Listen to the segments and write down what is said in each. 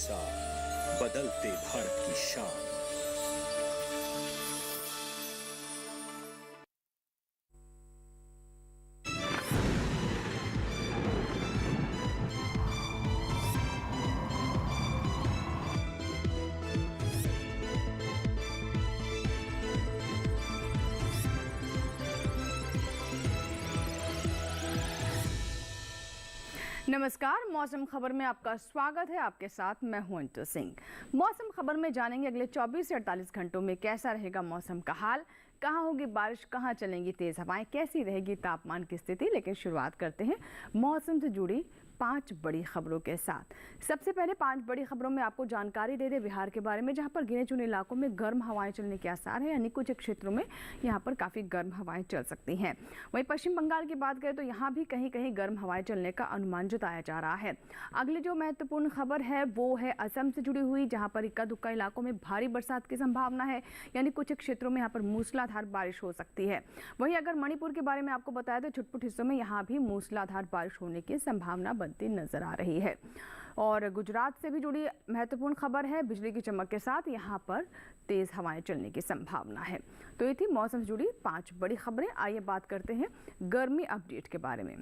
साथ बदलते भारत की शान। नमस्कार, मौसम खबर में आपका स्वागत है। आपके साथ मैं हूं अंटू सिंह। मौसम खबर में जानेंगे अगले 24 से 48 घंटों में कैसा रहेगा मौसम का हाल, कहां होगी बारिश, कहां चलेंगी तेज हवाएं, कैसी रहेगी तापमान की स्थिति। लेकिन शुरुआत करते हैं मौसम से जुड़ी 5 बड़ी खबरों के साथ। सबसे पहले 5 बड़ी खबरों में आपको जानकारी दे दे बिहार के बारे में, जहां पर गिने चुने इलाकों में गर्म हवाएं चलने के आसार हैं, यानी कुछ क्षेत्रों में यहां पर काफी गर्म हवाएं चल सकती हैं। वहीं पश्चिम बंगाल की बात करें तो यहां भी कहीं कहीं गर्म हवाएं चलने का अनुमान जताया जा रहा है। अगली जो महत्वपूर्ण खबर है वो है असम से जुड़ी हुई, जहां पर इक्का दुक्का इलाकों में भारी बरसात की संभावना है, यानी कुछ क्षेत्रों में यहाँ पर मूसलाधार बारिश हो सकती है। वहीं अगर मणिपुर के बारे में आपको बताया तो छुटपुट हिस्सों में यहाँ भी मूसलाधार बारिश होने की संभावना बनती नजर आ रही है। और गुजरात से भी जुड़ी महत्वपूर्ण खबर है, बिजली की चमक के साथ यहाँ पर तेज हवाएं चलने की संभावना है। तो ये थी मौसम से जुड़ी 5 बड़ी खबरें। आइए बात करते हैं गर्मी अपडेट के बारे में।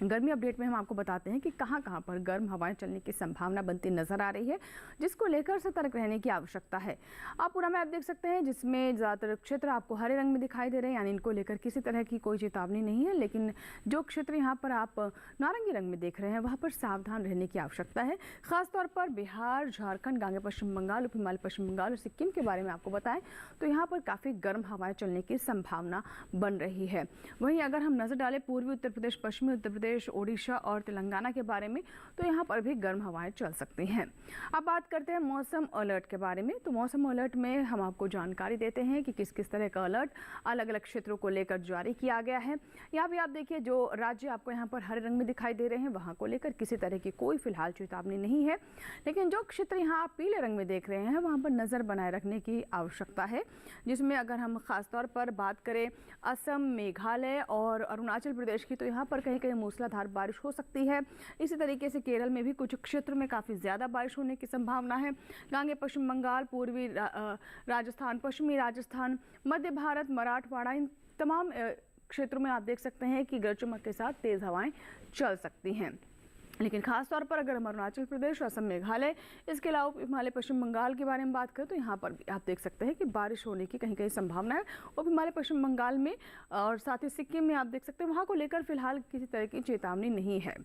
गर्मी अपडेट में हम आपको बताते हैं कि कहां कहां पर गर्म हवाएं चलने की संभावना बनती नजर आ रही है, जिसको लेकर सतर्क रहने की आवश्यकता है। आप पूरा मैप देख सकते हैं, जिसमें ज़्यादातर क्षेत्र आपको हरे रंग में दिखाई दे रहे हैं, यानी इनको लेकर किसी तरह की कोई चेतावनी नहीं है। लेकिन जो क्षेत्र यहाँ पर आप नारंगी रंग में देख रहे हैं वहाँ पर सावधान रहने की आवश्यकता है। खासतौर पर बिहार, झारखंड, गांगे पश्चिम बंगाल, उप हिमालय पश्चिम बंगाल और सिक्किम के बारे में आपको बताएं तो यहाँ पर काफ़ी गर्म हवाएं चलने की संभावना बन रही है। वहीं अगर हम नजर डालें पूर्वी उत्तर प्रदेश, पश्चिमी उत्तर प्रदेश, ओडिशा और तेलंगाना के बारे में तो यहाँ पर भी गर्म हवाएं चल सकती हैं। अब बात करते हैं मौसम अलर्ट के बारे में। तो मौसम अलर्ट में हम आपको जानकारी देते हैं कि किस किस तरह का अलर्ट अलग अलग क्षेत्रों को लेकर जारी किया गया है। यहाँ भी आप देखिए, जो राज्य आपको यहाँ पर हरे रंग में दिखाई दे रहे हैं वहाँ को लेकर किसी तरह की कोई फिलहाल चेतावनी नहीं है। लेकिन जो क्षेत्र यहाँ आप पीले रंग में देख रहे हैं वहाँ पर नज़र बनाए रखने की आवश्यकता है, जिसमें अगर हम खासतौर पर बात करें असम, मेघालय और अरुणाचल प्रदेश की, तो यहाँ पर कहीं कहीं मूसलाधार बारिश हो सकती है। इसी तरीके से केरल में भी कुछ क्षेत्रों में काफ़ी ज़्यादा बारिश होने की संभावना है। गांगे पश्चिम बंगाल, पूर्वी राजस्थान, पश्चिमी राजस्थान, मध्य भारत, मराठवाड़ा, इन तमाम क्षेत्रों में आप देख सकते हैं कि गरज चमक के साथ तेज़ हवाएं चल सकती हैं। लेकिन खासतौर पर अगर हम अरुणाचल प्रदेश, असम, मेघालय, इसके अलावा हिमालय पश्चिम बंगाल के बारे में बात करें तो यहाँ पर भी आप देख सकते हैं कि बारिश होने की कहीं कहीं संभावना है। और हिमालय पश्चिम बंगाल में और साथ ही सिक्किम में आप देख सकते हैं वहाँ को लेकर फिलहाल किसी तरह की चेतावनी नहीं है।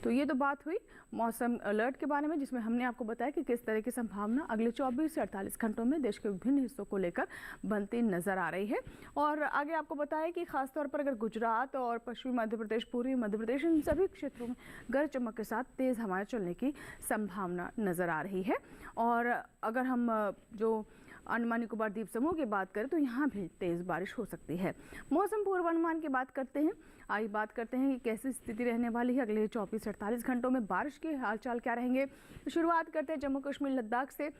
तो ये तो बात हुई मौसम अलर्ट के बारे में, जिसमें हमने आपको बताया कि किस तरह की संभावना अगले 24 से 48 घंटों में देश के विभिन्न हिस्सों को लेकर बनती नजर आ रही है। और आगे आपको बताया कि खासतौर पर अगर गुजरात और पश्चिमी मध्य प्रदेश, पूर्वी मध्य प्रदेश, इन सभी क्षेत्रों में गरज चमक के साथ तेज हवाएं चलने की संभावना नजर आ रही है। और अगर हम जो अंडमान निकोबार द्वीप समूह की बात करें तो यहाँ भी तेज बारिश हो सकती है। मौसम पूर्वानुमान की बात करते हैं। आइए बात करते हैं कि कैसी स्थिति रहने वाली है अगले 24 से 48 घंटों में, बारिश के हालचाल क्या रहेंगे। तो शुरुआत करते हैं जम्मू कश्मीर, लद्दाख से।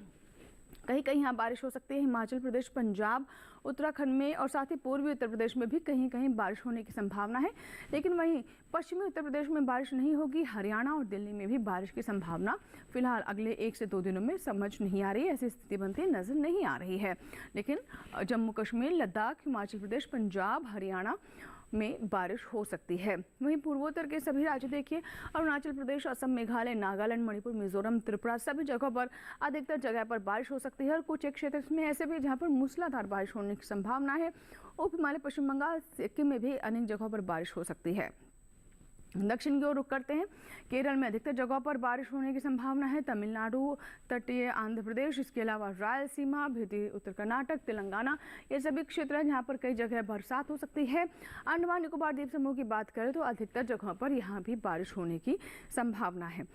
कहीं कहीं यहाँ बारिश हो सकती है। हिमाचल प्रदेश, पंजाब, उत्तराखंड में और साथ ही पूर्वी उत्तर प्रदेश में भी कहीं कहीं बारिश होने की संभावना है। लेकिन वहीं पश्चिमी उत्तर प्रदेश में बारिश नहीं होगी। हरियाणा और दिल्ली में भी बारिश की संभावना फिलहाल अगले 1 से 2 दिनों में समझ नहीं आ रही है, ऐसी स्थिति बनती नजर नहीं आ रही है। लेकिन जम्मू कश्मीर, लद्दाख, हिमाचल प्रदेश, पंजाब, हरियाणा में बारिश हो सकती है। वहीं पूर्वोत्तर के सभी राज्य देखिए, अरुणाचल प्रदेश, असम, मेघालय, नागालैंड, मणिपुर, मिजोरम, त्रिपुरा, सभी जगहों पर अधिकतर जगह पर बारिश हो सकती है। और कुछ एक क्षेत्र में ऐसे भी जहां पर मूसलाधार बारिश होने की संभावना है। उप हिमालय पश्चिम बंगाल, सिक्किम में भी अनेक जगहों पर बारिश हो सकती है। दक्षिण की ओर रुख करते हैं। केरल में अधिकतर जगहों पर बारिश होने की संभावना है। तमिलनाडु, तटीय आंध्र प्रदेश, इसके अलावा रायलसीमा, भी उत्तर कर्नाटक, तेलंगाना, ये सभी क्षेत्र हैं जहां पर कई जगह बरसात हो सकती है। अंडमान निकोबार द्वीप समूह की बात करें तो अधिकतर जगहों पर यहाँ भी बारिश होने की संभावना है।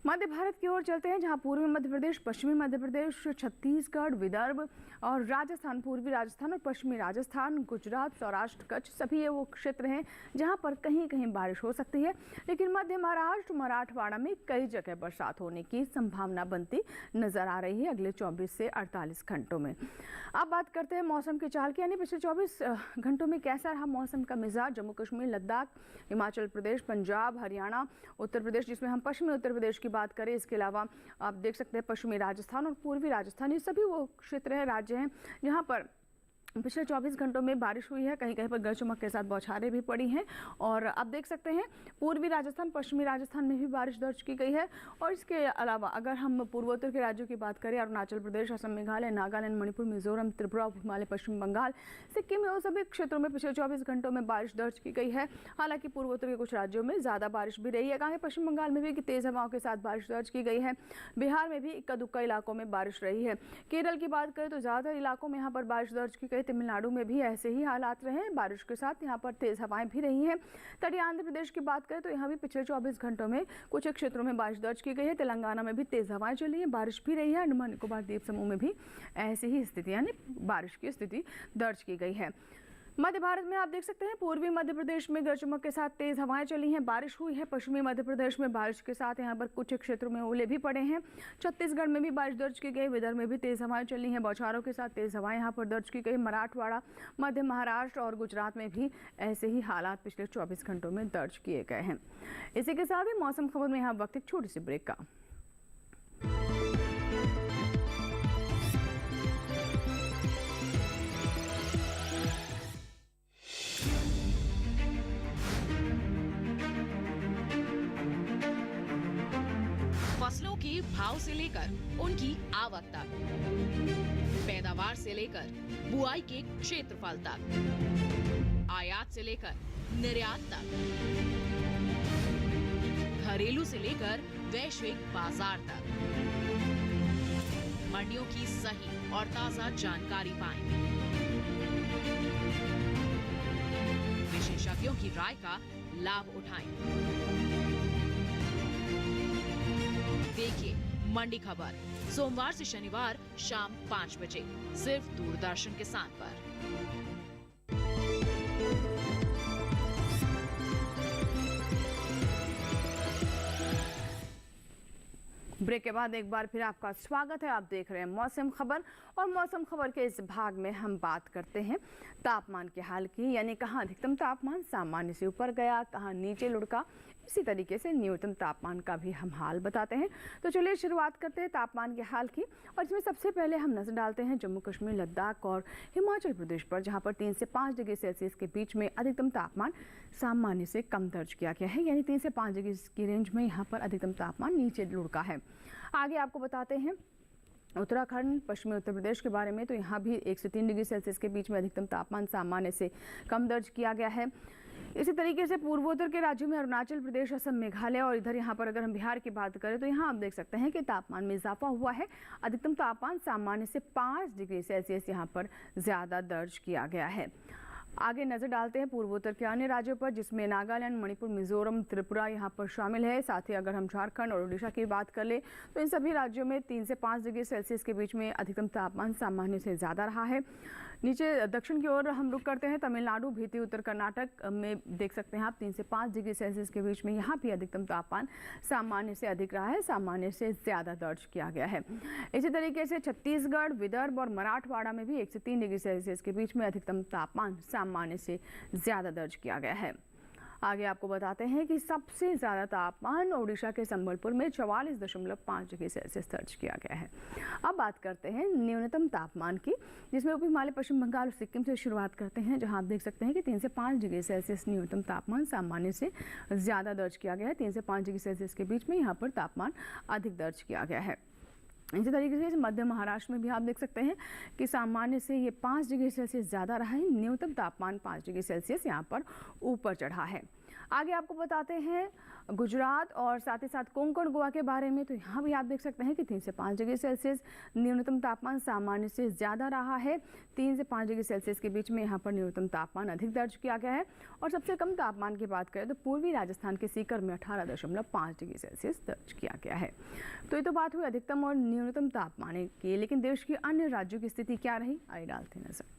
मध्य भारत की ओर चलते हैं, जहां पूर्वी मध्य प्रदेश, पश्चिमी मध्य प्रदेश, छत्तीसगढ़, विदर्भ और राजस्थान, पूर्वी राजस्थान और पश्चिमी राजस्थान, गुजरात, सौराष्ट्र, कच्छ, सभी ये वो क्षेत्र हैं जहां पर कहीं कहीं बारिश हो सकती है। लेकिन मध्य महाराष्ट्र, मराठवाड़ा में कई जगह बरसात होने की संभावना बनती नजर आ रही है अगले 24 से 48 घंटों में। अब बात करते हैं मौसम की चाल की, यानी पिछले 24 घंटों में कैसा रहा मौसम का मिजाज जम्मू कश्मीर, लद्दाख, हिमाचल प्रदेश, पंजाब, हरियाणा, उत्तर प्रदेश, जिसमें हम पश्चिमी उत्तर प्रदेश की बात करें, इसके अलावा आप देख सकते हैं पश्चिमी राजस्थान और पूर्वी राजस्थान, ये सभी वो क्षेत्र हैं, राज्य हैं जहाँ पर पिछले 24 घंटों में बारिश हुई है। कहीं कहीं पर गरज चमक के साथ बौछारें भी पड़ी हैं। और आप देख सकते हैं पूर्वी राजस्थान, पश्चिमी राजस्थान में भी बारिश दर्ज की गई है। और इसके अलावा अगर हम पूर्वोत्तर के राज्यों की बात करें, अरुणाचल प्रदेश, असम, मेघालय, नागालैंड, मणिपुर, मिजोरम, त्रिपुरा, हिमालय, पश्चिम बंगाल, सिक्किम में, सभी क्षेत्रों में पिछले 24 घंटों में बारिश दर्ज की गई है। हालांकि पूर्वोत्तर के कुछ राज्यों में ज़्यादा बारिश भी रही है। कहा पश्चिम बंगाल में भी तेज़ हवाओं के साथ बारिश दर्ज की गई है। बिहार में भी इक्का दुक्का इलाकों में बारिश रही है। केरल की बात करें तो ज़्यादातर इलाकों में यहाँ पर बारिश दर्ज की गई। तमिलनाडु में भी ऐसे ही हालात रहे, बारिश के साथ यहाँ पर तेज हवाएं भी रही हैं। तटीय आंध्र प्रदेश की बात करें तो यहाँ भी पिछले 24 घंटों में कुछ क्षेत्रों में बारिश दर्ज की गई है। तेलंगाना में भी तेज हवाएं चली है, बारिश भी रही है। अंडमान निकोबार द्वीप समूह में भी ऐसी ही स्थिति यानी बारिश की स्थिति दर्ज की गई है। मध्य भारत में आप देख सकते हैं पूर्वी मध्य प्रदेश में गरज चमक के साथ तेज हवाएं चली हैं, बारिश हुई है। पश्चिमी मध्य प्रदेश में बारिश के साथ यहाँ पर कुछ क्षेत्रों में ओले भी पड़े हैं। छत्तीसगढ़ में भी बारिश दर्ज की गई। विदर्भ में भी तेज हवाएं चली हैं, बौछारों के साथ तेज हवाएं यहाँ पर दर्ज की गई। मराठवाड़ा, मध्य महाराष्ट्र और गुजरात में भी ऐसे ही हालात पिछले 24 घंटों में दर्ज किए गए हैं। इसी के साथ ही मौसम खबर में यहाँ वक्त एक छोटी सी ब्रेक का। फसलों के भाव से लेकर उनकी आवक तक, पैदावार से लेकर बुआई के क्षेत्रफल तक, आयात से लेकर निर्यात तक, घरेलू से लेकर वैश्विक बाजार तक, मंडियों की सही और ताजा जानकारी पाएं। विशेषज्ञों की राय का लाभ उठाएं। देखिए मंडी खबर सोमवार से शनिवार शाम 5 बजे सिर्फ दूरदर्शन किसान पर। ब्रेक के बाद एक बार फिर आपका स्वागत है। आप देख रहे हैं मौसम खबर और मौसम खबर के इस भाग में हम बात करते हैं तापमान के हाल की, यानी कहाँ अधिकतम तापमान सामान्य से ऊपर गया, कहाँ नीचे लुढ़का। इसी तरीके से न्यूनतम तापमान का भी हम हाल बताते हैं। तो चलिए शुरुआत करते हैं तापमान के हाल की, और इसमें सबसे पहले हम नजर डालते हैं जम्मू कश्मीर, लद्दाख और हिमाचल प्रदेश पर, जहां पर 3 से 5 डिग्री सेल्सियस के बीच में अधिकतम तापमान सामान्य से कम दर्ज किया गया है, यानी 3 से 5 डिग्री की रेंज में यहाँ पर अधिकतम तापमान नीचे लुढ़का है। आगे आपको बताते हैं उत्तराखंड, पश्चिमी उत्तर प्रदेश के बारे में, तो यहाँ भी 1 से 3 डिग्री सेल्सियस के बीच में अधिकतम तापमान सामान्य से कम दर्ज किया गया है। इसी तरीके से पूर्वोत्तर के राज्यों में अरुणाचल प्रदेश, असम, मेघालय और इधर यहाँ पर अगर हम बिहार की बात करें तो यहाँ आप देख सकते हैं कि तापमान में इजाफा हुआ है। अधिकतम तापमान सामान्य से 5 डिग्री सेल्सियस यहाँ पर ज़्यादा दर्ज किया गया है। आगे नजर डालते हैं पूर्वोत्तर के अन्य राज्यों पर, जिसमें नागालैंड, मणिपुर, मिजोरम, त्रिपुरा यहाँ पर शामिल है। साथ ही अगर हम झारखंड और उड़ीसा की बात कर ले तो इन सभी राज्यों में 3 से 5 डिग्री सेल्सियस के बीच में अधिकतम तापमान सामान्य से ज़्यादा रहा है। नीचे दक्षिण की ओर हम रुक करते हैं, तमिलनाडु, भीती उत्तर कर्नाटक में देख सकते हैं आप 3 से 5 डिग्री सेल्सियस के बीच में यहाँ भी अधिकतम तापमान सामान्य से अधिक रहा है, सामान्य से ज़्यादा दर्ज किया गया है। इसी तरीके से छत्तीसगढ़, विदर्भ और मराठवाड़ा में भी 1 से 3 डिग्री सेल्सियस के बीच में अधिकतम तापमान सामान्य से ज़्यादा दर्ज किया गया है। आगे आपको बताते हैं कि सबसे ज़्यादा तापमान ओडिशा के संबलपुर में 44.5 डिग्री सेल्सियस दर्ज किया गया है। अब बात करते हैं न्यूनतम तापमान की, जिसमें उप हिमालय, पश्चिम बंगाल और सिक्किम से शुरुआत करते हैं, जहां आप देख सकते हैं कि 3 से 5 डिग्री सेल्सियस न्यूनतम तापमान सामान्य से ज़्यादा दर्ज किया गया है। 3 से 5 डिग्री सेल्सियस के बीच में यहाँ पर तापमान अधिक दर्ज किया गया है। इसी तरीके से मध्य महाराष्ट्र में भी आप देख सकते हैं कि सामान्य से ये 5 डिग्री सेल्सियस ज़्यादा रहा है। न्यूनतम तापमान 5 डिग्री सेल्सियस यहाँ पर ऊपर चढ़ा है। आगे आपको बताते हैं गुजरात और साथ ही साथ कोंकण, गोवा के बारे में, तो यहाँ भी आप देख सकते हैं कि 3 से 5 डिग्री सेल्सियस न्यूनतम तापमान सामान्य से ज़्यादा रहा है। 3 से 5 डिग्री सेल्सियस के बीच में यहाँ पर न्यूनतम तापमान अधिक दर्ज किया गया है। और सबसे कम तापमान की बात करें तो पूर्वी राजस्थान के सीकर में 18.5 डिग्री सेल्सियस दर्ज किया गया है। तो ये तो बात हुई अधिकतम और न्यूनतम तापमान की, लेकिन देश के अन्य राज्यों की स्थिति क्या रही, आइए डालते नजर।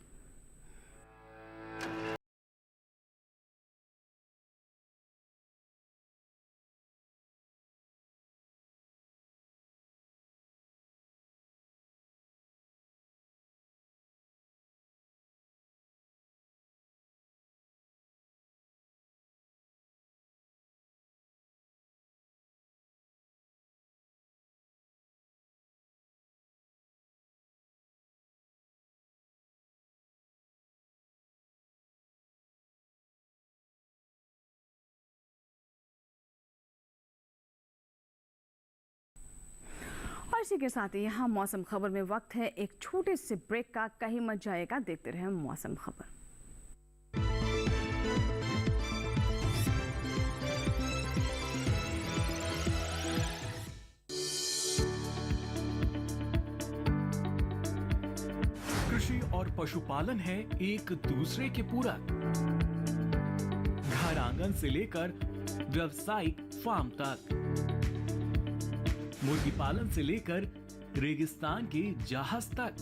इसी के साथ ही यहाँ मौसम खबर में वक्त है एक छोटे से ब्रेक का। कहीं मत जाएगा, देखते रहे मौसम खबर। कृषि और पशुपालन है एक दूसरे के पूरक। घर आंगन से लेकर व्यावसायिक फार्म तक, मुर्गी पालन से लेकर रेगिस्तान के जहाज तक।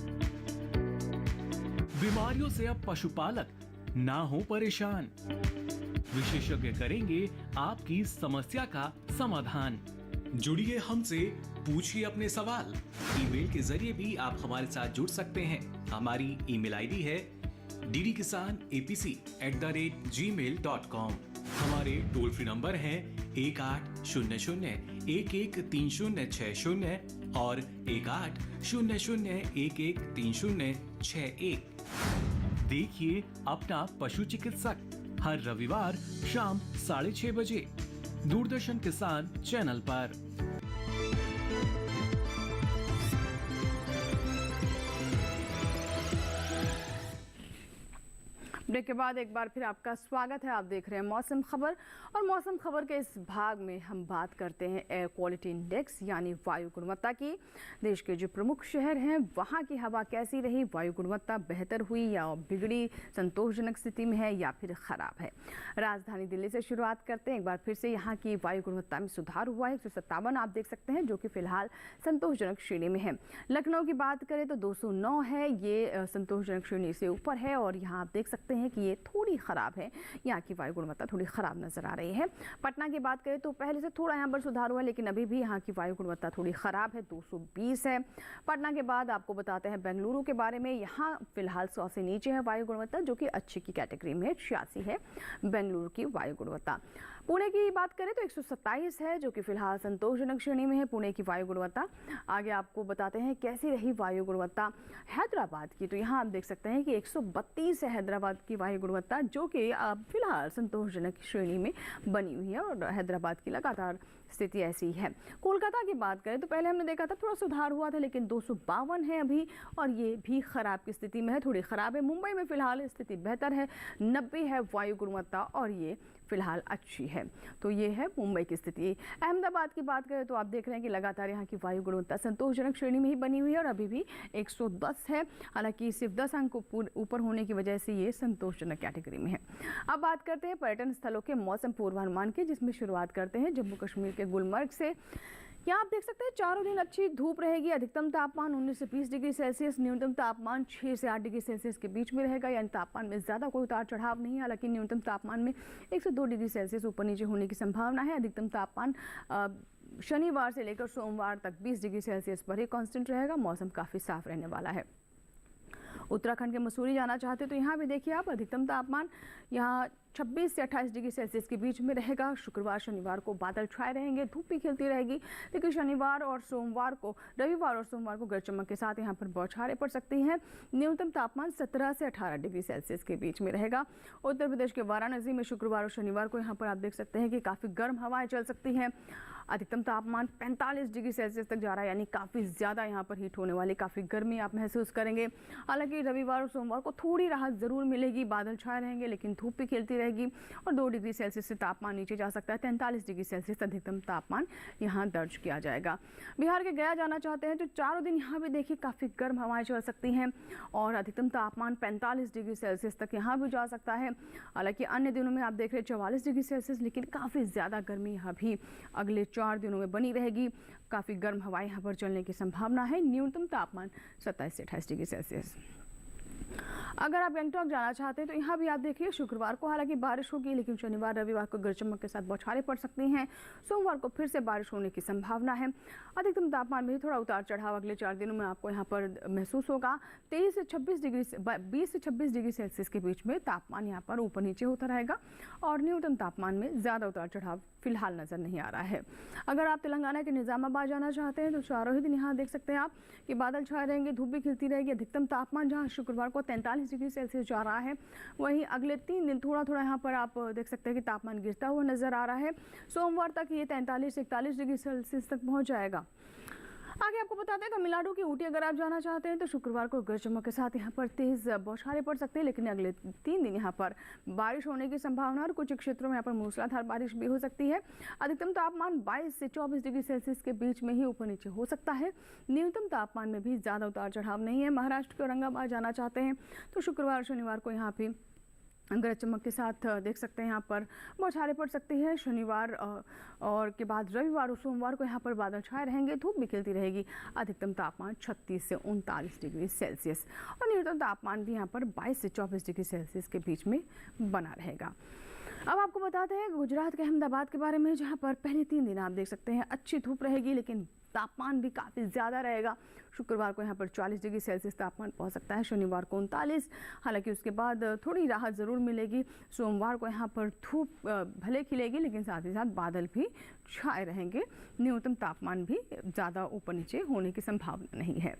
बीमारियों से अब पशुपालक ना हो परेशान। विशेषज्ञ करेंगे आपकी समस्या का समाधान। जुड़िए हमसे, पूछिए अपने सवाल। ईमेल के जरिए भी आप हमारे साथ जुड़ सकते हैं। हमारी ईमेल आईडी है ddkisanapc@gmail.com। हमारे टोल फ्री नंबर हैं 1800-113060 और 1800-113061। देखिए अपना पशु चिकित्सक हर रविवार शाम 6:30 बजे दूरदर्शन किसान चैनल पर। ब्रेक के बाद एक बार फिर आपका स्वागत है। आप देख रहे हैं मौसम खबर, और मौसम खबर के इस भाग में हम बात करते हैं एयर क्वालिटी इंडेक्स यानी वायु गुणवत्ता की। देश के जो प्रमुख शहर हैं वहाँ की हवा कैसी रही, वायु गुणवत्ता बेहतर हुई या बिगड़ी, संतोषजनक स्थिति में है या फिर खराब है। राजधानी दिल्ली से शुरुआत करते हैं। एक बार फिर से यहाँ की वायु गुणवत्ता में सुधार हुआ है। 157 आप देख सकते हैं, जो कि फिलहाल संतोषजनक श्रेणी में है। लखनऊ की बात करें तो 209 है, ये संतोषजनक श्रेणी से ऊपर है। और यहाँ आप देख सकते हैं कि ये थोड़ी खराब है, यहाँ की वायु गुणवत्ता थोड़ी खराब नजर आ रही है। पटना की बात करें तो पहले से थोड़ा यहाँ पर सुधार हुआ है, लेकिन अभी भी यहाँ की वायु गुणवत्ता थोड़ी खराब है, 220 है। पटना के बाद आपको बताते हैं बेंगलुरु के बारे में। यहाँ फिलहाल 100 से नीचे है वायु गुणवत्ता, जो कि अच्छी की कैटेगरी में है। 86 है बेंगलुरु की वायु गुणवत्ता। पुणे की बात करें तो 127 है, जो कि फिलहाल संतोषजनक श्रेणी में है, पुणे की वायु गुणवत्ता। आगे आपको बताते हैं कैसी रही वायु गुणवत्ता हैदराबाद की। तो यहाँ आप देख सकते हैं कि 132 है हैदराबाद की वायु गुणवत्ता, जो कि फिलहाल संतोषजनक श्रेणी में बनी हुई है। और हैदराबाद की लगातार स्थिति ऐसी है। कोलकाता की बात करें तो पहले हमने देखा था थोड़ा सुधार हुआ था, लेकिन 252 है अभी, और ये भी खराब की स्थिति में है, थोड़ी खराब है। मुंबई में फिलहाल स्थिति बेहतर है, 90 है वायु गुणवत्ता, और ये फिलहाल अच्छी है। तो ये है मुंबई की स्थिति। अहमदाबाद की बात करें तो आप देख रहे हैं कि लगातार यहाँ की वायु गुणवत्ता संतोषजनक श्रेणी में ही बनी हुई है, और अभी भी 110 है। हालांकि सिर्फ 10 अंक ऊपर होने की वजह से ये संतोषजनक कैटेगरी में है। अब बात करते हैं पर्यटन स्थलों के मौसम पूर्वानुमान की, जिसमें शुरुआत करते हैं जम्मू कश्मीर के गुलमर्ग से। यहाँ आप देख सकते हैं चारों दिन अच्छी धूप रहेगी। अधिकतम तापमान 19 से 20 डिग्री सेल्सियस, न्यूनतम तापमान 6 से 8 डिग्री सेल्सियस के बीच में रहेगा। यानी तापमान में ज़्यादा कोई उतार चढ़ाव नहीं है। हालांकि न्यूनतम तापमान में 1 से 2 डिग्री सेल्सियस ऊपर नीचे होने की संभावना है। अधिकतम तापमान शनिवार से लेकर सोमवार तक 20 डिग्री सेल्सियस पर ही कांस्टेंट रहेगा। मौसम काफ़ी साफ रहने वाला है। उत्तराखंड के मसूरी जाना चाहते तो यहाँ भी देखिए आप, अधिकतम तापमान यहाँ 26 से 28 डिग्री सेल्सियस के बीच में रहेगा। शुक्रवार शनिवार को बादल छाए रहेंगे, धूप भी खिलती रहेगी, लेकिन शनिवार और सोमवार को, रविवार और सोमवार को गरज चमक के साथ यहाँ पर बौछारें पड़ सकती हैं। न्यूनतम तापमान 17 से 18 डिग्री सेल्सियस के बीच में रहेगा। उत्तर प्रदेश के वाराणसी में शुक्रवार और शनिवार को यहाँ पर आप देख सकते हैं कि काफ़ी गर्म हवाएं चल सकती हैं। अधिकतम तापमान 45 डिग्री सेल्सियस तक जा रहा है, यानी काफ़ी ज़्यादा यहाँ पर हीट होने वाली, काफ़ी गर्मी आप महसूस करेंगे। हालांकि रविवार और सोमवार को थोड़ी राहत ज़रूर मिलेगी, बादल छाए रहेंगे, लेकिन धूप भी खिलती रहेगी, और 2 डिग्री सेल्सियस से तापमान नीचे जा सकता है। 43 डिग्री सेल्सियस अधिकतम तापमान यहाँ दर्ज किया जाएगा। बिहार के गया जाना चाहते हैं तो चारों दिन यहाँ भी देखिए काफ़ी गर्म हवाएं चल सकती हैं, और अधिकतम तापमान 45 डिग्री सेल्सियस तक यहाँ भी जा सकता है। हालांकि अन्य दिनों में आप देख रहे हैं 44 डिग्री सेल्सियस, लेकिन काफ़ी ज़्यादा गर्मी यहाँ भी अगले 4 दिनों में बनी रहेगी। काफ़ी गर्म हवाएं यहाँ पर चलने की संभावना है। न्यूनतम तापमान 27 से 28 डिग्री सेल्सियस। अगर आप गंगटोक जाना चाहते हैं तो यहाँ भी आप देखिए शुक्रवार को हालांकि बारिश होगी, लेकिन शनिवार रविवार को गरज चमक के साथ बौछारें पड़ सकती हैं। सोमवार को फिर से बारिश होने की संभावना है। अधिकतम तापमान में थोड़ा उतार चढ़ाव अगले 4 दिनों में आपको यहाँ पर महसूस होगा। 20 से 26 डिग्री सेल्सियस के बीच में तापमान यहाँ पर ऊपर नीचे होता रहेगा, और न्यूनतम तापमान में ज़्यादा उतार चढ़ाव फिलहाल नज़र नहीं आ रहा है। अगर आप तेलंगाना के निज़ामाबाद जाना चाहते हैं तो चारों ही दिन यहाँ देख सकते हैं आप कि बादल छाए रहेंगे, धूप भी खिलती रहेगी। अधिकतम तापमान जहाँ शुक्रवार को 43 डिग्री सेल्सियस जा रहा है, वहीं अगले 3 दिन थोड़ा थोड़ा यहाँ पर आप देख सकते हैं कि तापमान गिरता हुआ नजर आ रहा है। सोमवार तक ये 43 से 41 डिग्री सेल्सियस तक पहुँच जाएगा। आगे आपको बता दें तमिलनाडु की ऊटी अगर आप जाना चाहते हैं तो शुक्रवार को गरज चमक के साथ यहाँ पर तेज बौछारें पड़ सकती है, लेकिन अगले 3 दिन यहाँ पर बारिश होने की संभावना और कुछ क्षेत्रों में यहाँ पर मूसलाधार बारिश भी हो सकती है। अधिकतम तापमान 22 से 24 डिग्री सेल्सियस के बीच में ही ऊपर नीचे हो सकता है। न्यूनतम तापमान में भी ज़्यादा उतार चढ़ाव नहीं है। महाराष्ट्र के औरंगाबाद जाना चाहते हैं तो शुक्रवार शनिवार को यहाँ पे गरज चमक के साथ देख सकते हैं यहाँ पर बौछारें पड़ सकती है। शनिवार और के बाद रविवार और सोमवार को यहाँ पर बादल छाए रहेंगे, धूप भी खिलती रहेगी। अधिकतम तापमान 36 से 39 डिग्री सेल्सियस और न्यूनतम तापमान भी यहाँ पर 22 से 24 डिग्री सेल्सियस के बीच में बना रहेगा। अब आपको बताते हैं गुजरात के अहमदाबाद के बारे में, जहाँ पर पहले 3 दिन आप देख सकते हैं अच्छी धूप रहेगी, लेकिन तापमान भी काफ़ी ज़्यादा रहेगा। शुक्रवार को यहाँ पर 40 डिग्री सेल्सियस तापमान पहुँच सकता है, शनिवार को 39, हालांकि उसके बाद थोड़ी राहत ज़रूर मिलेगी। सोमवार को यहाँ पर धूप भले खिलेगी, लेकिन साथ ही साथ बादल भी छाए रहेंगे। न्यूनतम तापमान भी ज़्यादा ऊपर नीचे होने की संभावना नहीं है।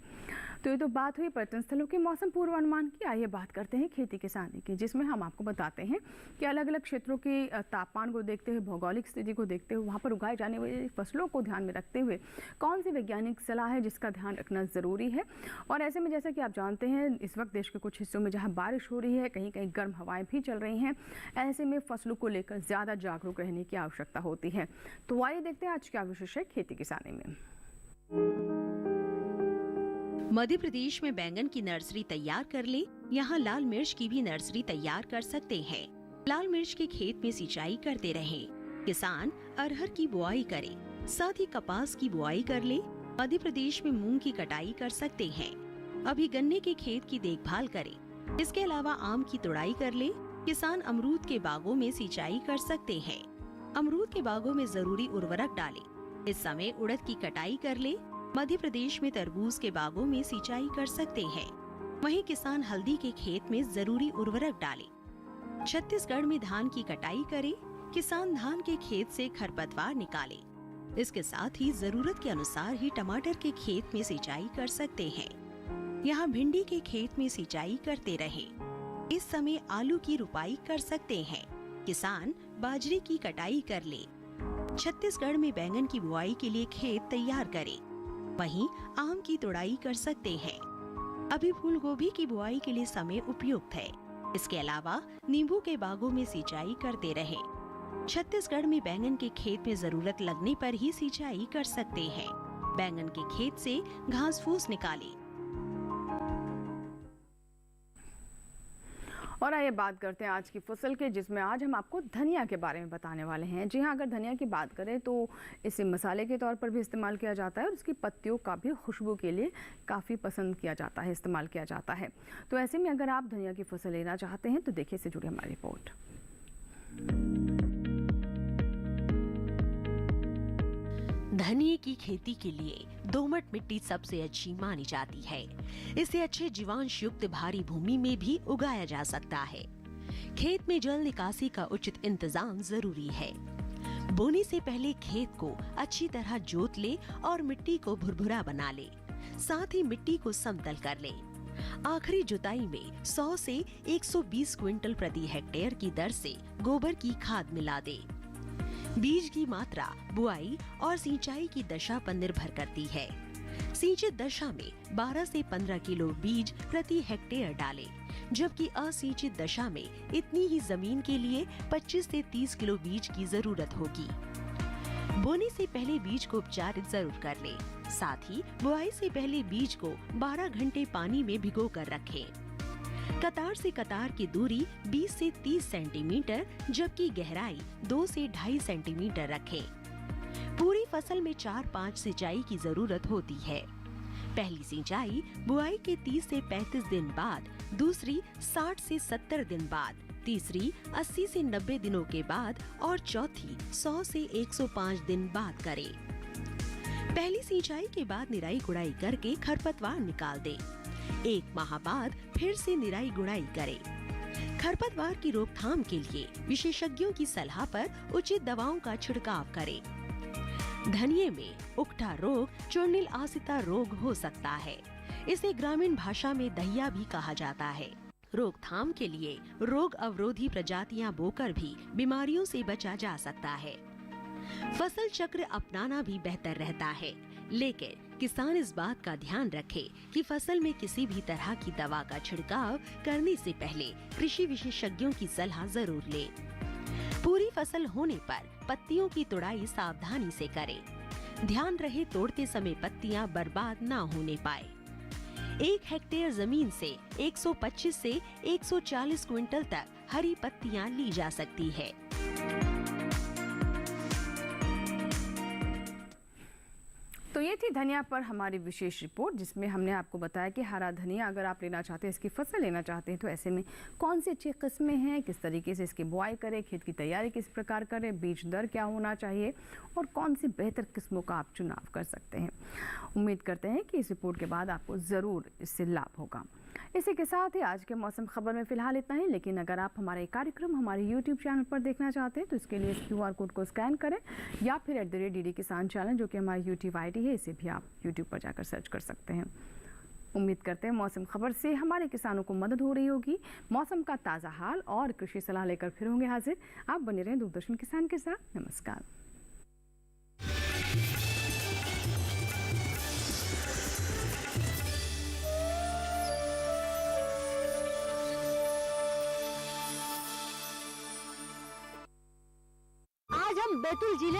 तो ये तो बात हुई पर्यटन स्थलों के मौसम पूर्वानुमान की। आइए बात करते हैं खेती किसानी की, जिसमें हम आपको बताते हैं कि अलग अलग क्षेत्रों के तापमान को देखते हुए, भौगोलिक स्थिति को देखते हुए, वहाँ पर उगाई जाने वाली फसलों को ध्यान में रखते हुए कौन सी वैज्ञानिक सलाह है जिसका ध्यान रखना ज़रूरी है। और ऐसे में जैसा कि आप जानते हैं इस वक्त देश के कुछ हिस्सों में जहाँ बारिश हो रही है, कहीं कहीं गर्म हवाएं भी चल रही हैं, ऐसे में फसलों को लेकर ज़्यादा जागरूक रहने की आवश्यकता होती है। तो आइए देखते हैं आज क्या विशेष है खेती किसानी में। मध्य प्रदेश में बैंगन की नर्सरी तैयार कर ले, यहाँ लाल मिर्च की भी नर्सरी तैयार कर सकते हैं। लाल मिर्च के खेत में सिंचाई करते रहें। किसान अरहर की बुआई करे, साथ ही कपास की बुआई कर ले। मध्य प्रदेश में मूंग की कटाई कर सकते हैं। अभी गन्ने के खेत की देखभाल करें। इसके अलावा आम की तुड़ाई कर ले। किसान अमरूद के बागों में सिंचाई कर सकते हैं। अमरूद के बागों में जरूरी उर्वरक डालें। इस समय उड़द की कटाई कर ले। मध्य प्रदेश में तरबूज के बागों में सिंचाई कर सकते हैं। वहीं किसान हल्दी के खेत में जरूरी उर्वरक डालें। छत्तीसगढ़ में धान की कटाई करे। किसान धान के खेत से खरपतवार निकाले। इसके साथ ही जरूरत के अनुसार ही टमाटर के खेत में सिंचाई कर सकते हैं। यहाँ भिंडी के खेत में सिंचाई करते रहें। इस समय आलू की रुपाई कर सकते हैं। किसान बाजरे की कटाई कर ले। छत्तीसगढ़ में बैंगन की बुआई के लिए खेत तैयार करें। वहीं आम की तुड़ाई कर सकते हैं। अभी फूल गोभी की बुआई के लिए समय उपयुक्त है। इसके अलावा नींबू के बागों में सिंचाई करते रहें। छत्तीसगढ़ में बैंगन के खेत में जरूरत लगने पर ही सिंचाई कर सकते हैं। बैंगन के खेत से घास फूस निकालें। और आइए बात करते हैं आज की फसल के, जिसमें आज हम आपको धनिया के बारे में बताने वाले हैं। जी हाँ, अगर धनिया की बात करें तो इसे मसाले के तौर पर भी इस्तेमाल किया जाता है और इसकी पत्तियों का भी खुशबू के लिए काफ़ी पसंद किया जाता है, इस्तेमाल किया जाता है। तो ऐसे में अगर आप धनिया की फसल लेना चाहते हैं तो देखिए इससे जुड़ी हमारी रिपोर्ट। धनिये की खेती के लिए दोमट मिट्टी सबसे अच्छी मानी जाती है। इसे अच्छे जीवांश युक्त भारी भूमि में भी उगाया जा सकता है। खेत में जल निकासी का उचित इंतजाम जरूरी है। बोने से पहले खेत को अच्छी तरह जोत ले और मिट्टी को भुरभुरा बना ले। साथ ही मिट्टी को समतल कर ले। आखिरी जुताई में 100 से 120 क्विंटल प्रति हेक्टेयर की दर से गोबर की खाद मिला दे। बीज की मात्रा बुआई और सिंचाई की दशा पर निर्भर करती है। सिंचित दशा में 12 से 15 किलो बीज प्रति हेक्टेयर डालें, जबकि असिंचित दशा में इतनी ही जमीन के लिए 25 से 30 किलो बीज की जरूरत होगी। बोने से पहले बीज को उपचारित जरूर कर लें। साथ ही बुआई से पहले बीज को 12 घंटे पानी में भिगो कर रखें। कतार से कतार की दूरी 20 से 30 सेंटीमीटर, जबकि गहराई 2 से 2.5 सेंटीमीटर रखें। पूरी फसल में 4-5 सिंचाई की जरूरत होती है। पहली सिंचाई बुआई के 30 से 35 दिन बाद, दूसरी 60 से 70 दिन बाद, तीसरी 80 से 90 दिनों के बाद और चौथी 100 से 105 दिन बाद करें। पहली सिंचाई के बाद निराई गुड़ाई करके खरपतवार निकाल दें। 1 माह बाद फिर से निराई गुड़ाई करें। खरपतवार की रोकथाम के लिए विशेषज्ञों की सलाह पर उचित दवाओं का छिड़काव करें। धनिये में उकठा रोग चूर्णिल आसिता रोग हो सकता है। इसे ग्रामीण भाषा में दहिया भी कहा जाता है। रोकथाम के लिए रोग अवरोधी प्रजातियां बोकर भी बीमारियों से बचा जा सकता है। फसल चक्र अपनाना भी बेहतर रहता है, लेकिन किसान इस बात का ध्यान रखे कि फसल में किसी भी तरह की दवा का छिड़काव करने से पहले कृषि विशेषज्ञों की सलाह जरूर ले। पूरी फसल होने पर पत्तियों की तुड़ाई सावधानी से करें। ध्यान रहे तोड़ते समय पत्तियां बर्बाद ना होने पाए। 1 हेक्टेयर जमीन से 125 से 140 क्विंटल तक हरी पत्तियां ली जा सकती है। तो ये थी धनिया पर हमारी विशेष रिपोर्ट, जिसमें हमने आपको बताया कि हरा धनिया अगर आप लेना चाहते हैं, इसकी फसल लेना चाहते हैं, तो ऐसे में कौन सी अच्छी किस्में हैं, किस तरीके से इसकी बुआई करें, खेत की तैयारी किस प्रकार करें, बीज दर क्या होना चाहिए और कौन सी बेहतर किस्मों का आप चुनाव कर सकते हैं। उम्मीद करते हैं कि इस रिपोर्ट के बाद आपको ज़रूर इससे लाभ होगा। इसी के साथ ही आज के मौसम खबर में फिलहाल इतना ही, लेकिन अगर आप हमारे कार्यक्रम हमारे YouTube चैनल पर देखना चाहते हैं तो इसके लिए इस QR कोड को स्कैन करें या फिर @DD किसान चैनल, जो कि हमारी YouTube ID है, इसे भी आप YouTube पर जाकर सर्च कर सकते हैं। उम्मीद करते हैं मौसम खबर से हमारे किसानों को मदद हो रही होगी। मौसम का ताज़ा हाल और कृषि सलाह लेकर फिर होंगे हाजिर। आप बने रहें दूरदर्शन किसान के साथ। नमस्कार। आज हम बैतूल जिले